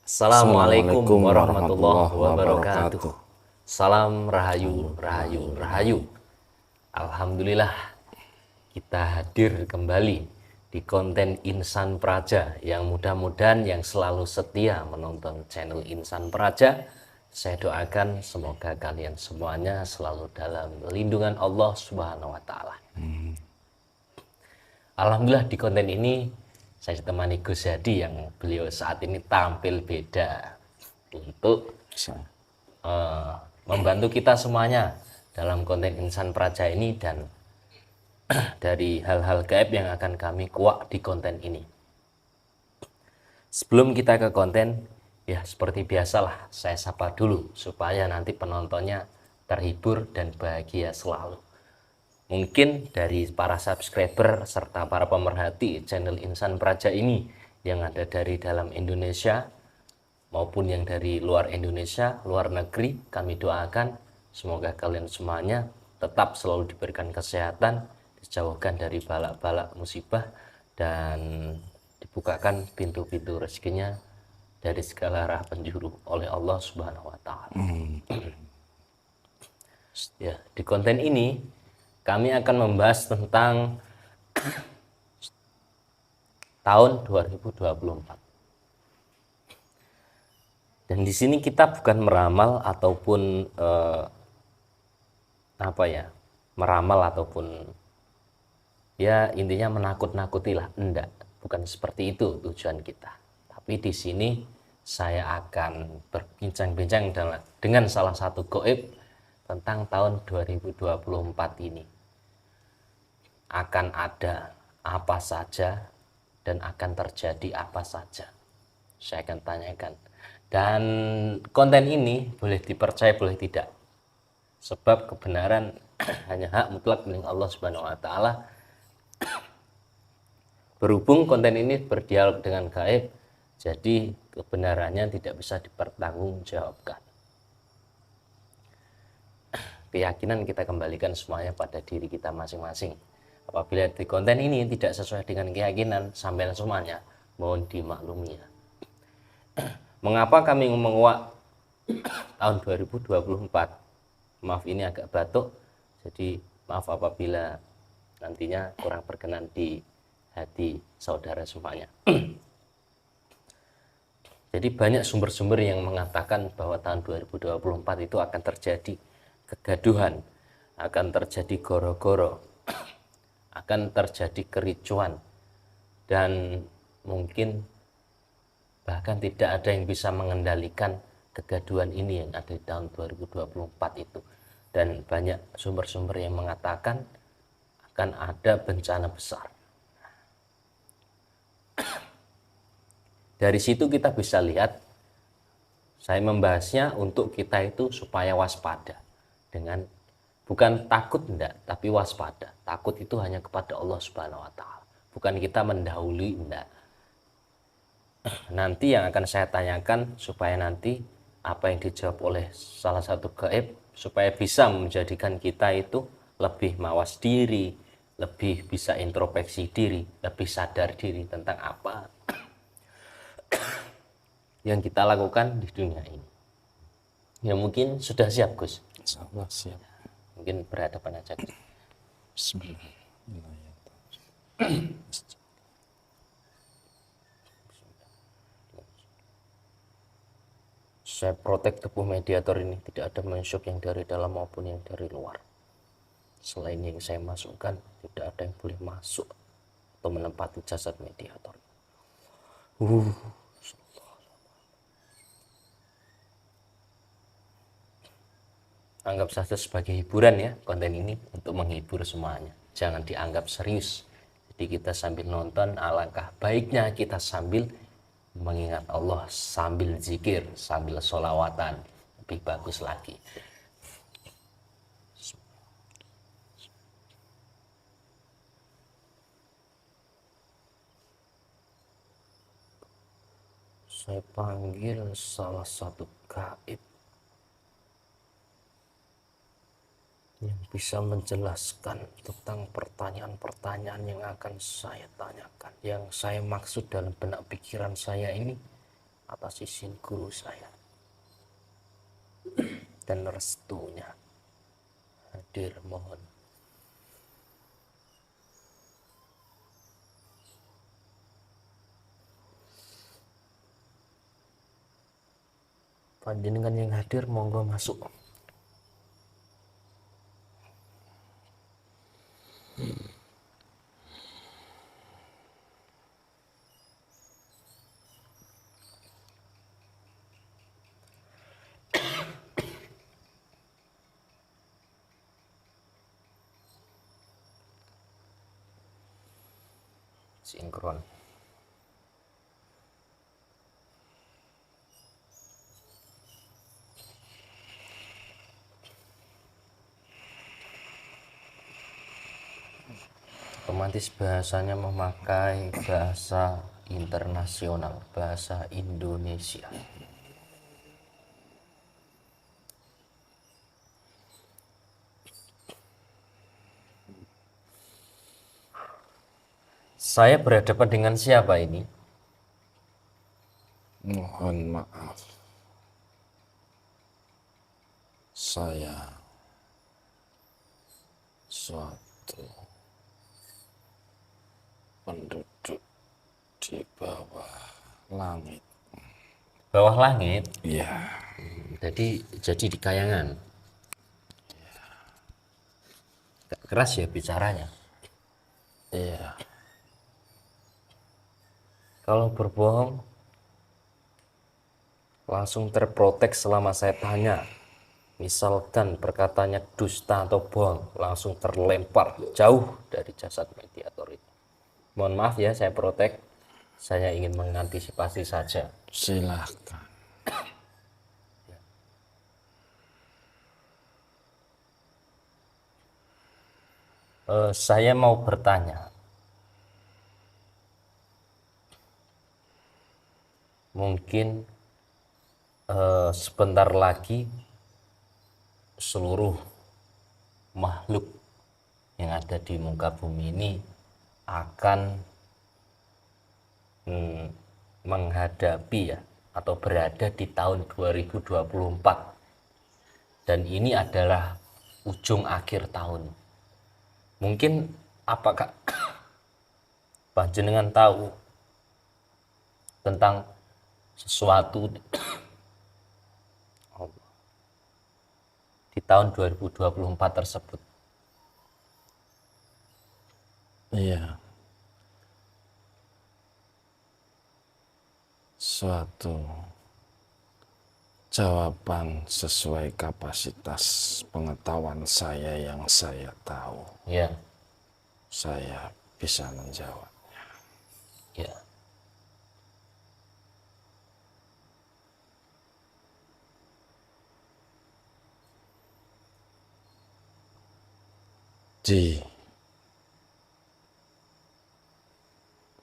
Assalamualaikum Assalamualaikum warahmatullahi warahmatullahi wabarakatuh. wabarakatuh. Salam rahayu, rahayu, rahayu. Alhamdulillah kita hadir kembali di konten Insan Praja yang mudah-mudahan yang selalu setia menonton channel Insan Praja. Saya doakan semoga kalian semuanya selalu dalam lindungan Allah Subhanahu wa taala. Alhamdulillah di konten ini saya ditemani Gus Hadi yang beliau saat ini tampil beda untuk membantu kita semuanya dalam konten Insan Praja ini dan dari hal-hal gaib yang akan kami kuak di konten ini. Sebelum kita ke konten, ya seperti biasalah saya sapa dulu supaya nanti penontonnya terhibur dan bahagia selalu. Mungkin dari para subscriber serta para pemerhati channel Insan Praja ini yang ada dari dalam Indonesia maupun yang dari luar Indonesia, luar negeri, kami doakan semoga kalian semuanya tetap selalu diberikan kesehatan, dijauhkan dari balak-balak musibah dan dibukakan pintu-pintu rezekinya dari segala arah penjuru oleh Allah Subhanahu wa taala. Ya, di konten ini kami akan membahas tentang tahun 2024. Dan di sini kita bukan meramal ataupun meramal ataupun ya intinya menakut-nakuti lah, enggak, bukan seperti itu tujuan kita. Tapi di sini saya akan berbincang-bincang dengan salah satu gaib tentang tahun 2024 ini. Akan ada apa saja dan akan terjadi apa saja. Saya akan tanyakan. Dan konten ini boleh dipercaya boleh tidak. Sebab kebenaran hanya hak mutlak milik Allah Subhanahu wa taala. Berhubung konten ini berdialog dengan gaib, jadi kebenarannya tidak bisa dipertanggungjawabkan. Keyakinan kita kembalikan semuanya pada diri kita masing-masing. Apabila di konten ini tidak sesuai dengan keyakinan sampai semuanya, mohon dimaklumi ya. Mengapa kami menguak tahun 2024? Maaf ini agak batuk, jadi maaf apabila nantinya kurang berkenan di hati saudara semuanya. Jadi banyak sumber-sumber yang mengatakan bahwa tahun 2024 itu akan terjadi kegaduhan, akan terjadi goro-goro, akan terjadi kericuan, dan mungkin bahkan tidak ada yang bisa mengendalikan kegaduhan ini yang ada di tahun 2024 itu. Dan banyak sumber-sumber yang mengatakan akan ada bencana besar. Dari situ kita bisa lihat, saya membahasnya untuk kita itu supaya waspada. Dengan bukan takut enggak, tapi waspada. Takut itu hanya kepada Allah Subhanahu wa taala. Bukan kita mendahului enggak. Nanti yang akan saya tanyakan supaya nanti apa yang dijawab oleh salah satu gaib supaya bisa menjadikan kita itu lebih mawas diri, lebih bisa introspeksi diri, lebih sadar diri tentang apa yang kita lakukan di dunia ini. Ya mungkin sudah siap Gus. Insyaallah siap. Mungkin berhadapan aja Gus. Bismillahirrahmanirrahim. Saya protek tubuh mediator ini tidak ada mensyuk yang dari dalam maupun yang dari luar. Selain yang saya masukkan, tidak ada yang boleh masuk atau menempati jasad mediator. Anggap saja sebagai hiburan ya konten ini untuk menghibur semuanya. Jangan dianggap serius. Jadi kita sambil nonton, alangkah baiknya kita sambil mengingat Allah, sambil zikir, sambil sholawatan, lebih bagus lagi. Saya panggil salah satu gaib yang bisa menjelaskan tentang pertanyaan-pertanyaan yang akan saya tanyakan. Yang saya maksud dalam benak pikiran saya ini atas izin guru saya dan restunya. Hadir mohon. Panjenengan yang hadir monggo masuk. Sinkron. Otomatis bahasanya memakai bahasa internasional, bahasa Indonesia. Saya berhadapan dengan siapa ini? Mohon maaf. Saya suatu penduduk di bawah langit. Bawah langit. Iya. Jadi di kayangan. Gak keras ya bicaranya. Iya. Kalau berbohong langsung terprotek selama saya tanya. Misalkan perkataannya dusta atau bohong, langsung terlempar jauh dari jasad mediator itu. Mohon maaf ya, saya protek. Saya ingin mengantisipasi saja. Silahkan. Saya mau bertanya. Mungkin sebentar lagi seluruh makhluk yang ada di muka bumi ini akan menghadapi ya atau berada di tahun 2024, dan ini adalah ujung akhir tahun. Mungkin apakah panjenengan tahu tentang sesuatu di tahun 2024 tersebut? Iya. Suatu jawaban sesuai kapasitas pengetahuan saya yang saya tahu. Ya, Saya bisa menjawab. ya. Di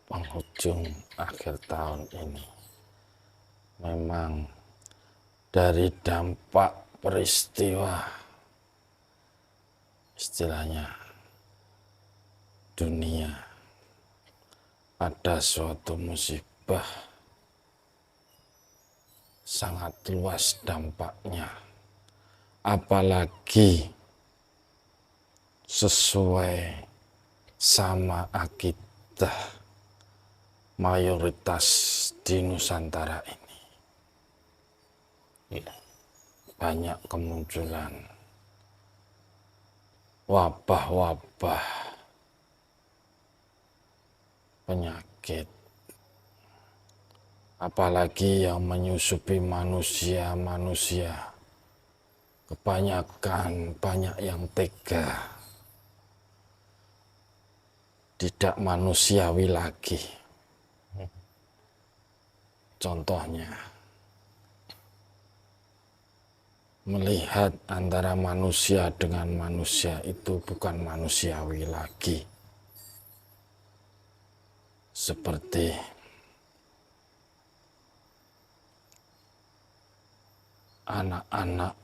penghujung akhir tahun ini, memang dari dampak peristiwa, istilahnya dunia, ada suatu musibah sangat luas dampaknya, apalagi sesuai sama akidah mayoritas di Nusantara ini. Ya. Banyak kemunculan wabah-wabah penyakit, apalagi yang menyusupi manusia-manusia. Kebanyakan banyak yang tega, tidak manusiawi lagi. Contohnya, melihat antara manusia dengan manusia itu bukan manusiawi lagi. Seperti anak-anak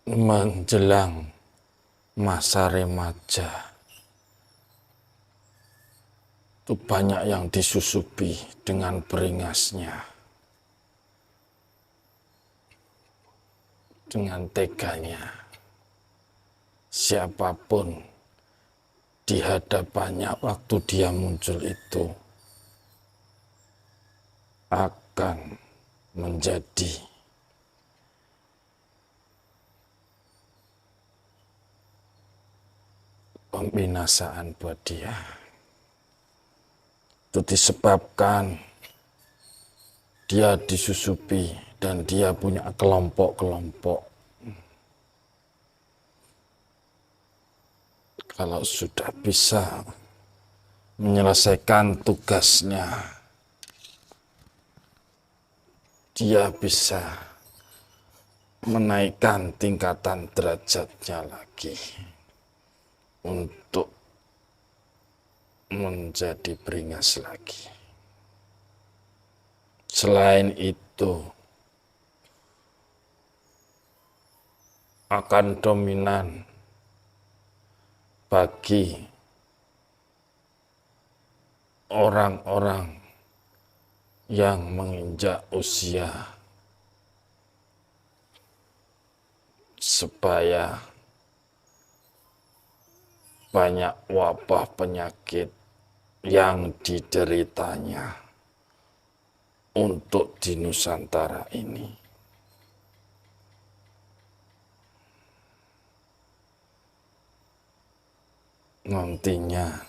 menjelang masa remaja itu banyak yang disusupi dengan beringasnya, dengan teganya. Siapapun di hadapannya waktu dia muncul itu akan menjadi pembinasaan buat dia. Itu disebabkan dia disusupi dan dia punya kelompok-kelompok. Kalau sudah bisa menyelesaikan tugasnya, dia bisa menaikkan tingkatan derajatnya lagi untuk menjadi beringas lagi. Selain itu, akan dominan bagi orang-orang yang menginjak usia, supaya banyak wabah penyakit yang dideritanya untuk di Nusantara ini. Nantinya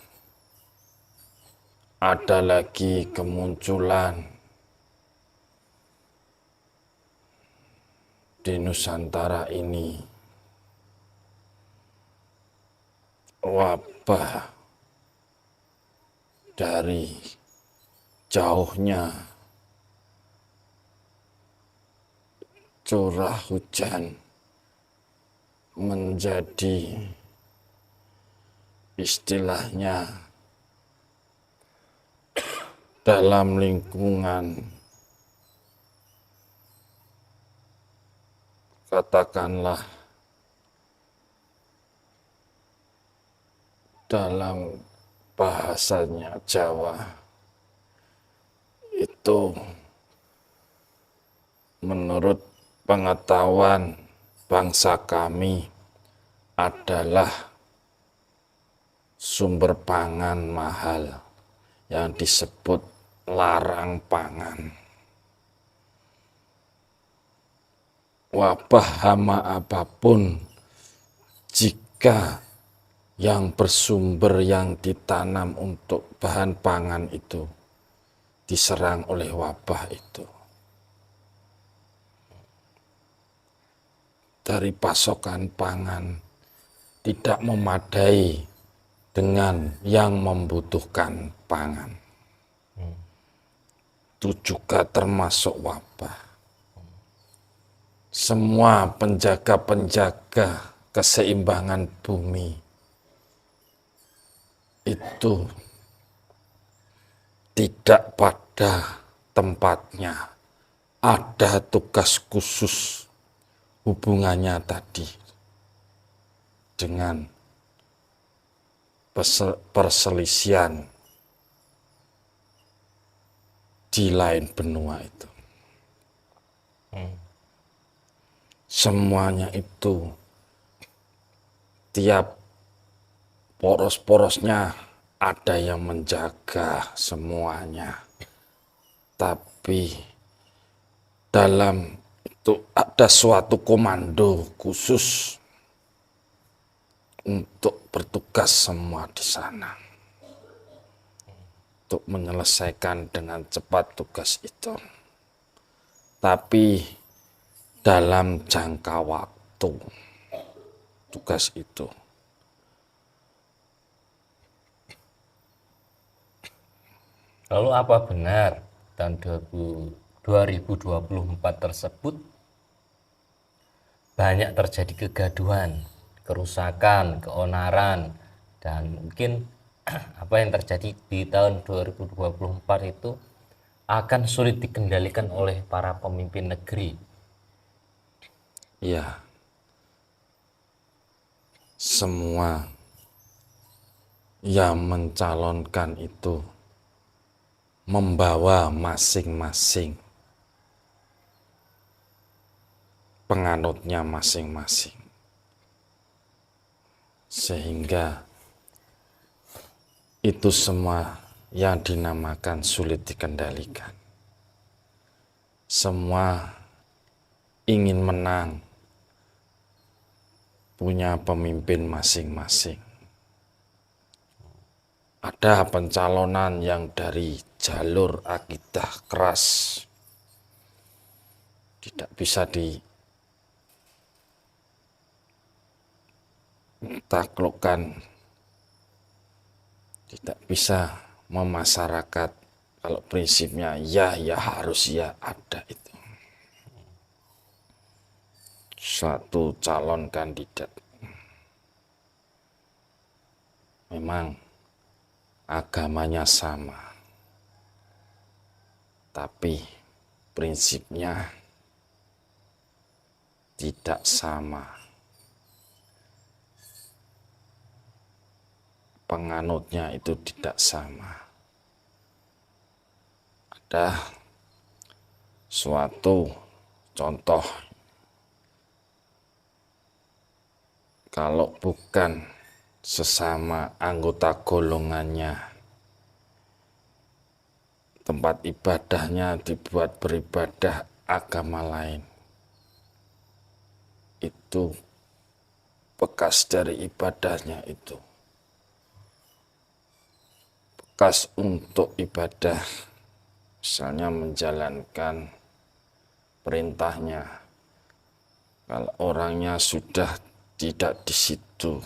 ada lagi kemunculan di Nusantara ini wabah dari jauhnya curah hujan menjadi istilahnya dalam lingkungan katakanlah dalam bahasanya Jawa itu menurut pengetahuan bangsa kami adalah sumber pangan mahal yang disebut larang pangan. Wabah hama apapun jika yang bersumber yang ditanam untuk bahan pangan itu diserang oleh wabah itu, dari pasokan pangan tidak memadai dengan yang membutuhkan pangan. Itu juga termasuk wabah. Semua penjaga-penjaga keseimbangan bumi itu tidak pada tempatnya, ada tugas khusus hubungannya tadi dengan perselisihan di lain benua itu. Semuanya itu tiap poros-porosnya ada yang menjaga semuanya. Tapi dalam itu ada suatu komando khusus untuk bertugas semua di sana. Untuk menyelesaikan dengan cepat tugas itu. Tapi dalam jangka waktu tugas itu. Lalu apa benar tahun 2024 tersebut banyak terjadi kegaduhan, kerusakan, keonaran, dan mungkin apa yang terjadi di tahun 2024 itu akan sulit dikendalikan oleh para pemimpin negeri? Ya, semua yang mencalonkan itu membawa masing-masing penganutnya masing-masing, sehingga itu semua yang dinamakan sulit dikendalikan. Semua ingin menang, punya pemimpin masing-masing. Ada pencalonan yang dari jalur akidah keras, tidak bisa ditaklukkan, tidak bisa memasyarakat. Kalau prinsipnya ya harus ya ada itu. Suatu calon kandidat memang agamanya sama, tapi prinsipnya tidak sama. Penganutnya itu tidak sama. Ada suatu contoh, kalau bukan sesama anggota golongannya, tempat ibadahnya dibuat beribadah agama lain, itu bekas dari ibadahnya itu, bekas untuk ibadah, misalnya menjalankan perintahnya. Kalau orangnya sudah tidak di situ,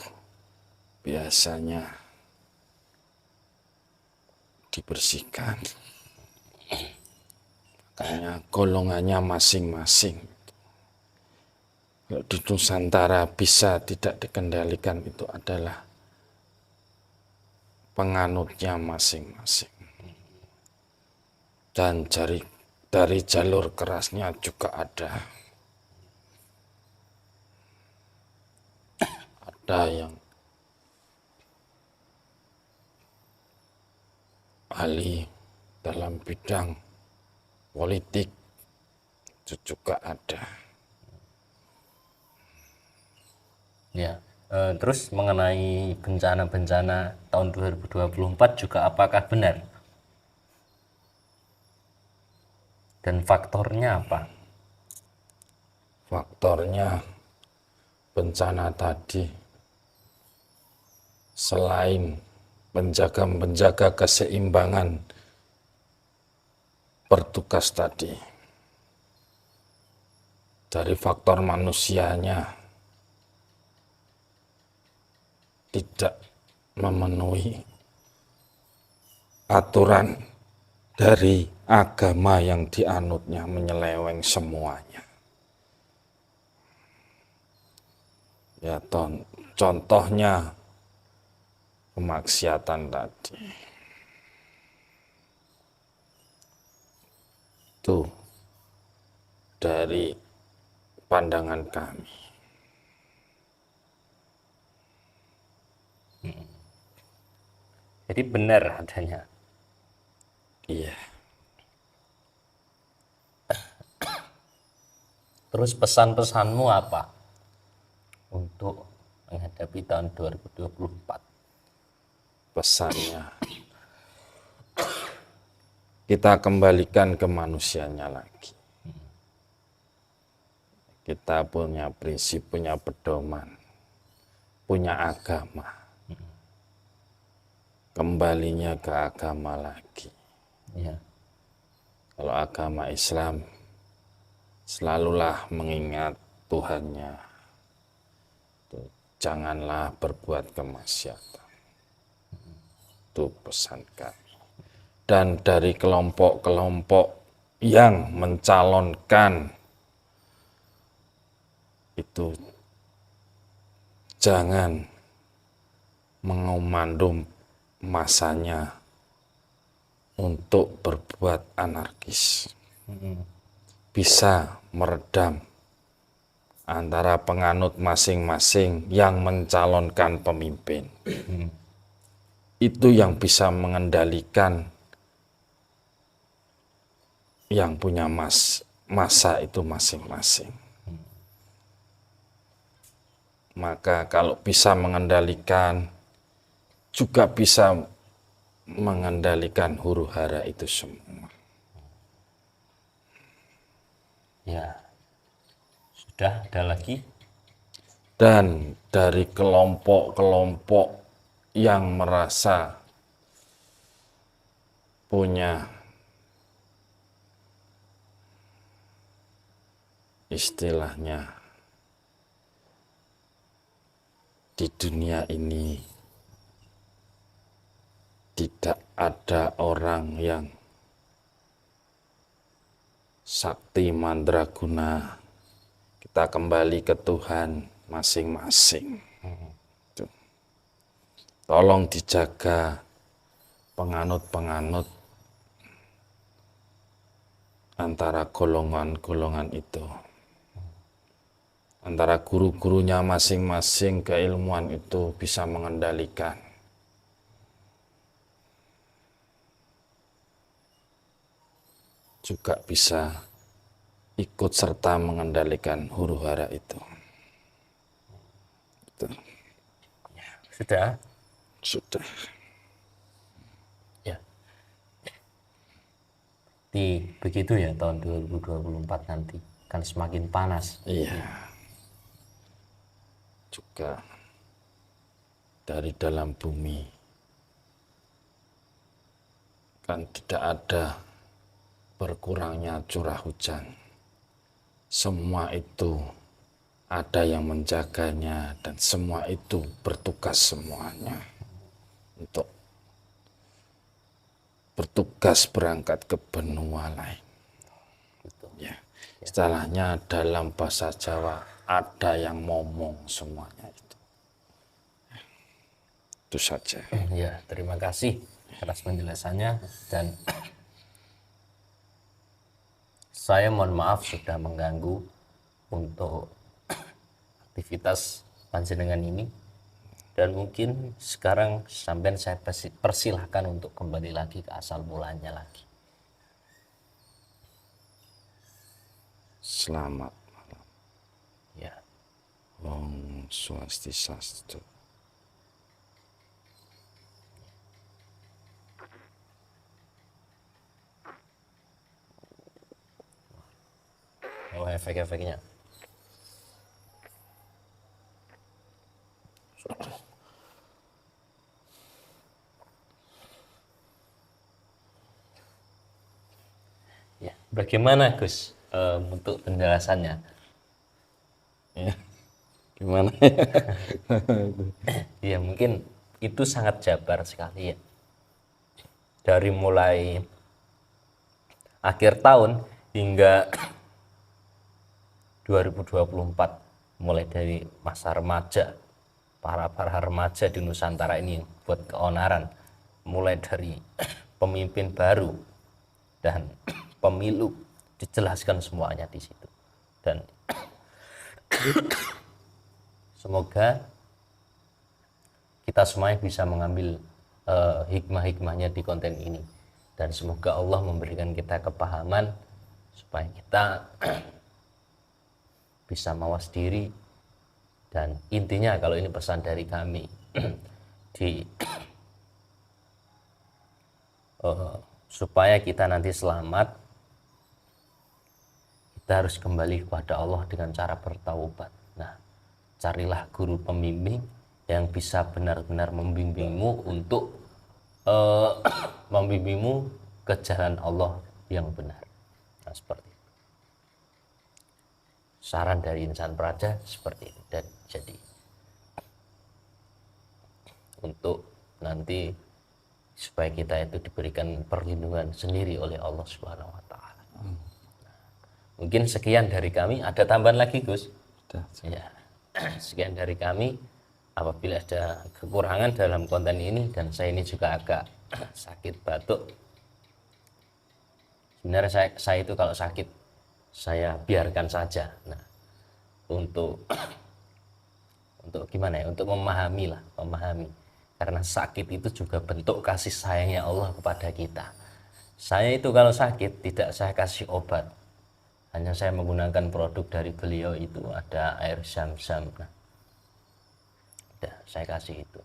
biasanya dibersihkan. Makanya golongannya masing-masing. Kalau di Nusantara bisa tidak dikendalikan, itu adalah penganutnya masing-masing. Dan dari jalur kerasnya juga ada. Ada yang ahli dalam bidang politik, itu juga ada. Ya, terus mengenai bencana-bencana tahun 2024 juga apakah benar? Dan faktornya apa? Faktornya bencana tadi, selain menjaga keseimbangan bertugas tadi, dari faktor manusianya tidak memenuhi aturan dari agama yang dianutnya, menyeleweng semuanya. Ya, contohnya kemaksiatan tadi. Itu dari pandangan kami. Jadi benar adanya. Iya. Terus pesan-pesanmu apa untuk menghadapi tahun 2024? Pesannya, kita kembalikan ke manusianya lagi. Kita punya prinsip, punya pedoman, punya agama. Kembalinya ke agama lagi. Ya. Kalau agama Islam, selalulah mengingat Tuhannya. Janganlah berbuat kemaksiatan. Itu pesan kami. Dan dari kelompok-kelompok yang mencalonkan itu, jangan mengomando masanya untuk berbuat anarkis. Bisa meredam antara penganut masing-masing yang mencalonkan pemimpin. Itu yang bisa mengendalikan yang punya masa itu masing-masing. Maka kalau bisa mengendalikan, juga bisa mengendalikan huru-hara itu semua. Ya, sudah ada lagi. Dan dari kelompok-kelompok yang merasa punya istilahnya di dunia ini tidak ada orang yang sakti mandraguna. Kita kembali ke Tuhan masing-masing. Tuh. Tolong dijaga penganut-penganut antara golongan-golongan itu. Antara guru-gurunya masing-masing keilmuan itu bisa mengendalikan. Juga bisa ikut serta mengendalikan huru-hara itu. Sudah. Sudah. Ya. Begitu ya tahun 2024 nanti kan semakin panas. Iya. Juga dari dalam bumi kan tidak ada berkurangnya curah hujan. Semua itu ada yang menjaganya dan semua itu bertugas semuanya untuk bertugas berangkat ke benua lain. Ya, istilahnya dalam bahasa Jawa ada yang ngomong semuanya itu. Itu saja. Ya, terima kasih atas penjelasannya dan saya mohon maaf sudah mengganggu untuk aktivitas panjenengan ini dan mungkin sekarang sampai saya persilahkan untuk kembali lagi ke asal mulanya lagi. Selamat malam. Ya. Om Swastiastu. Oh, efek-efeknya. Ya, bagaimana Gus untuk penjelasannya? Ya, gimana? Ya mungkin itu sangat jabar sekali ya. Dari mulai akhir tahun hingga 2024, mulai dari masa remaja, para remaja di Nusantara ini buat keonaran, mulai dari pemimpin baru dan pemilu, dijelaskan semuanya di situ. Dan semoga kita semuanya bisa mengambil hikmah-hikmahnya di konten ini, dan semoga Allah memberikan kita kepahaman supaya kita bisa mawas diri. Dan intinya kalau ini pesan dari kami supaya kita nanti selamat, kita harus kembali kepada Allah dengan cara bertaubat. Nah, carilah guru pembimbing yang bisa benar-benar membimbingmu untuk membimbingmu ke jalan Allah yang benar. Nah, seperti itu. Saran dari Insan Praja seperti itu. Dan jadi untuk nanti supaya kita itu diberikan perlindungan sendiri oleh Allah Subhanahu wa taala. Mungkin sekian dari kami. Ada tambahan lagi, Gus? Ya. Sekian dari kami. Apabila ada kekurangan dalam konten ini, dan saya ini juga agak sakit batuk. Sebenarnya saya itu kalau sakit saya biarkan saja. Nah, untuk gimana ya? Untuk memahami. Karena sakit itu juga bentuk kasih sayangnya Allah kepada kita. Saya itu kalau sakit tidak saya kasih obat, hanya saya menggunakan produk dari beliau itu, ada air zam-zam. Nah, udah saya kasih itu.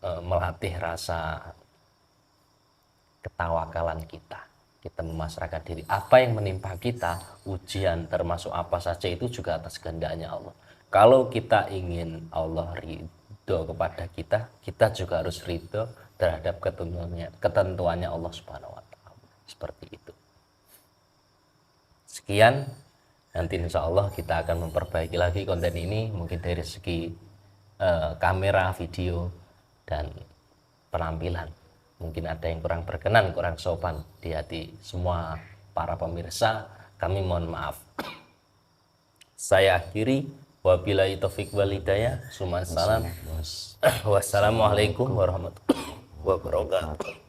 Melatih rasa ketawakalan kita. Kita memasrahkan diri. Apa yang menimpa kita, ujian termasuk apa saja itu juga atas kehendaknya Allah. Kalau kita ingin Allah ridho kepada kita, kita juga harus ridho terhadap ketentuannya Allah Subhanahu wa Ta'ala. Seperti itu. Sekian, nanti insya Allah kita akan memperbaiki lagi konten ini, mungkin dari segi kamera, video, dan penampilan. Mungkin ada yang kurang berkenan, kurang sopan di hati semua para pemirsa, kami mohon maaf. Saya akhiri, wabillahi taufiq wal hidayah. Wassalamualaikum warahmatullahi wabarakatuh.